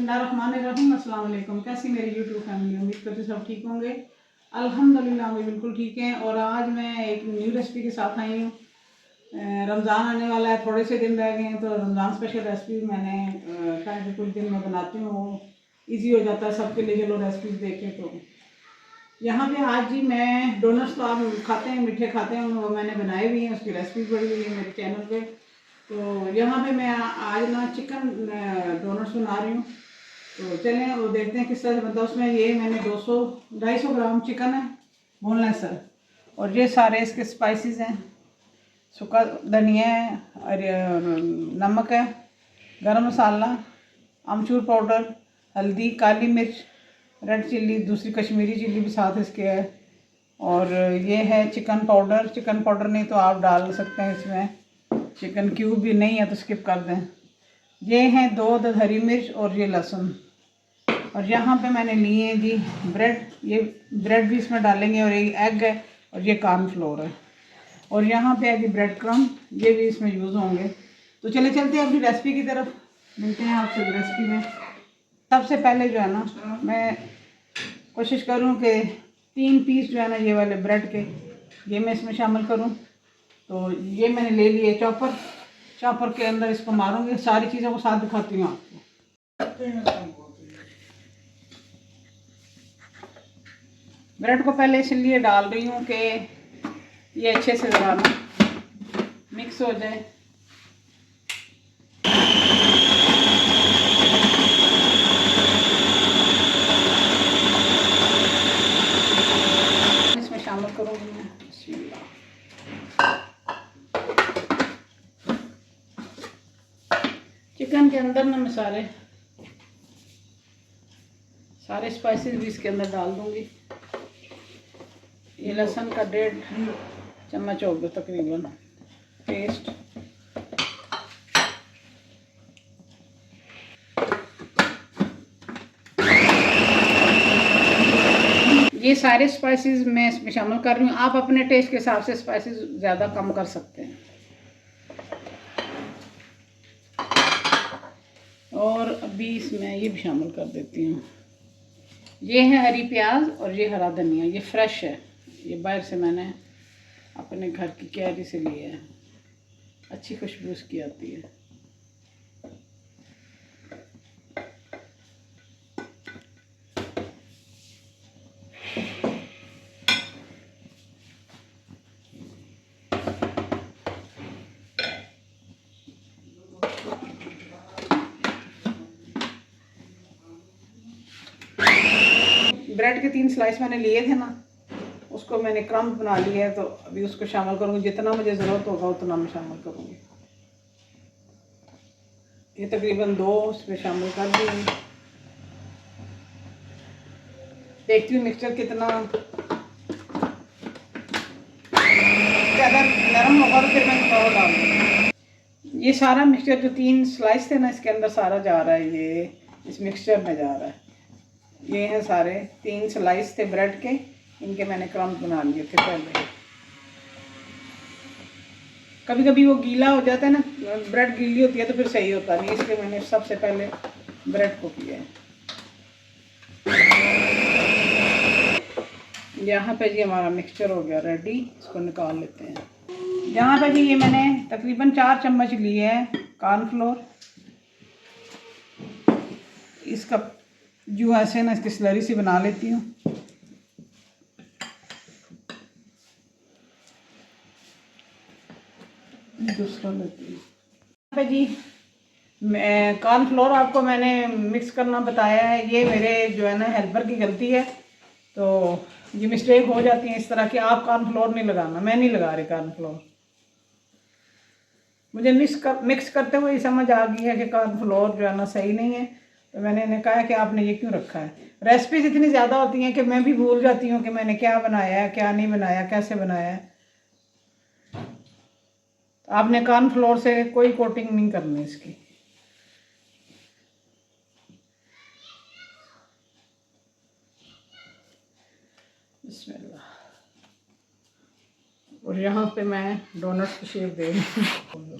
बिस्मिल्लाहिर्रहमानिर्रहीम। अस्सलाम वालेकुम। कैसी मेरी यूट्यूब फैमिली, उम्मीद करते सब ठीक होंगे। अल्हम्दुलिल्लाह मैं बिल्कुल ठीक हैं। और आज मैं एक न्यू रेसिपी के साथ आई हूँ। रमज़ान आने वाला है, थोड़े से दिन रह गए हैं, तो रमज़ान स्पेशल रेसिपी मैंने कहा कि कुछ दिन में बनाती हूँ, ईजी हो जाता है सबके लिए। चलो रेसिपीज देखें। तो यहाँ पे आज जी मैं डोनट्स, तो आप खाते हैं, मीठे खाते हैं, वो मैंने बनाए भी हैं, उसकी रेसिपी पड़ी हुई है मेरे चैनल पे। तो यहाँ पे मैं आज ना चिकन डोनट्स बना रही हूँ। तो चलें वो देखते हैं किस तरह से बनता है। उसमें ये मैंने 200-250 ग्राम चिकन है, बोनलेस है, और ये सारे इसके स्पाइसेस हैं। सूखा धनिया है, और नमक है, गरम मसाला, अमचूर पाउडर, हल्दी, काली मिर्च, रेड चिल्ली, दूसरी कश्मीरी चिल्ली भी साथ इसके है, और ये है चिकन पाउडर। चिकन पाउडर नहीं तो आप डाल सकते हैं इसमें, चिकन क्यूब भी नहीं है तो स्किप कर दें। ये हैं 2 हरी मिर्च और ये लहसुन। और यहाँ पे मैंने लिए हैं जी ब्रेड, ये ब्रेड भी इसमें डालेंगे, और ये एग है, और ये कॉर्नफ्लोर है, और यहाँ पे है जी ब्रेड क्रम, ये भी इसमें यूज़ होंगे। तो चले चलते हैं अपनी रेसिपी की तरफ, मिलते हैं आपसे रेसिपी में। सबसे पहले जो है ना, मैं कोशिश करूँ कि 3 पीस जो है ना ये वाले ब्रेड के, ये मैं इसमें शामिल करूँ। तो ये मैंने ले लिए चॉपर के अंदर इसको मारूंगी, सारी चीज़ों को साथ दिखाती हूँ आपको। ब्रेड को पहले इसलिए डाल रही हूँ कि ये अच्छे से ज़रा मिक्स हो जाए। इसमें शामिल करूँगी मैं चिकन के अंदर ना मैं सारे स्पाइसेस भी इसके अंदर डाल दूँगी। ये लहसुन का 1.5 चम्मच होगा तकरीबन पेस्ट। ये सारे स्पाइसेस मैं इसमें शामिल कर रही हूँ। आप अपने टेस्ट के हिसाब से स्पाइसेस ज़्यादा कम कर सकते हैं। और अभी इसमें ये भी शामिल कर देती हूँ। ये है हरी प्याज और ये हरा धनिया, ये फ्रेश है, ये बाहर से मैंने अपने घर की क्यारी से लिया है, अच्छी खुशबू इसकी आती है। ब्रेड के 3 स्लाइस मैंने लिए थे ना, उसको मैंने क्रम्ब बना लिया है, तो अभी उसको शामिल करूँगी। जितना मुझे ज़रूरत होगा उतना मैं शामिल करूँगी। ये तकरीबन 2 इसमें शामिल कर दिए। देखती हूँ मिक्सचर कितना ज़्यादा नरम होगा तो फिर मैं थोड़ा डाल दूँगी। ये सारा मिक्सचर जो 3 स्लाइस थे ना, इसके अंदर सारा जा रहा है, ये इस मिक्सचर में जा रहा है। ये हैं सारे 3 स्लाइस थे ब्रेड के, इनके मैंने क्रम्ब बना लिए थे पहले। कभी कभी वो गीला हो जाता है ना, ब्रेड गीली होती है तो फिर सही होता नहीं, इसलिए मैंने सबसे पहले ब्रेड को किया है। यहाँ पे जी हमारा मिक्सचर हो गया रेडी, इसको निकाल लेते हैं। यहाँ पे जी ये मैंने तकरीबन 4 चम्मच लिए है कॉर्नफ्लोर। इसका जो ऐसे ना इसकी स्लरी सी बना लेती हूँ। दूसरा लेती हूँ। यहाँ पे जी मैं कॉर्नफ्लोर आपको मैंने मिक्स करना बताया है, ये मेरे जो है ना हेल्पर की गलती है, तो ये मिस्टेक हो जाती है इस तरह की। आप कॉर्नफ्लोर नहीं लगाना, मैं नहीं लगा रही कॉर्नफ्लोर। मुझे मिक्स करते हुए ही समझ आ गई है कि कॉर्नफ्लोर जो है ना सही नहीं है, तो मैंने इन्हें कहा कि आपने ये क्यों रखा है। रेसिपीज इतनी ज़्यादा होती हैं कि मैं भी भूल जाती हूँ कि मैंने क्या बनाया है, क्या नहीं बनाया, कैसे बनाया है। तो आपने कॉर्नफ्लोर से कोई कोटिंग नहीं करनी इसकी। बिस्मिल्लाह। और यहाँ पे मैं डोनट की शेप दे रही हूँ।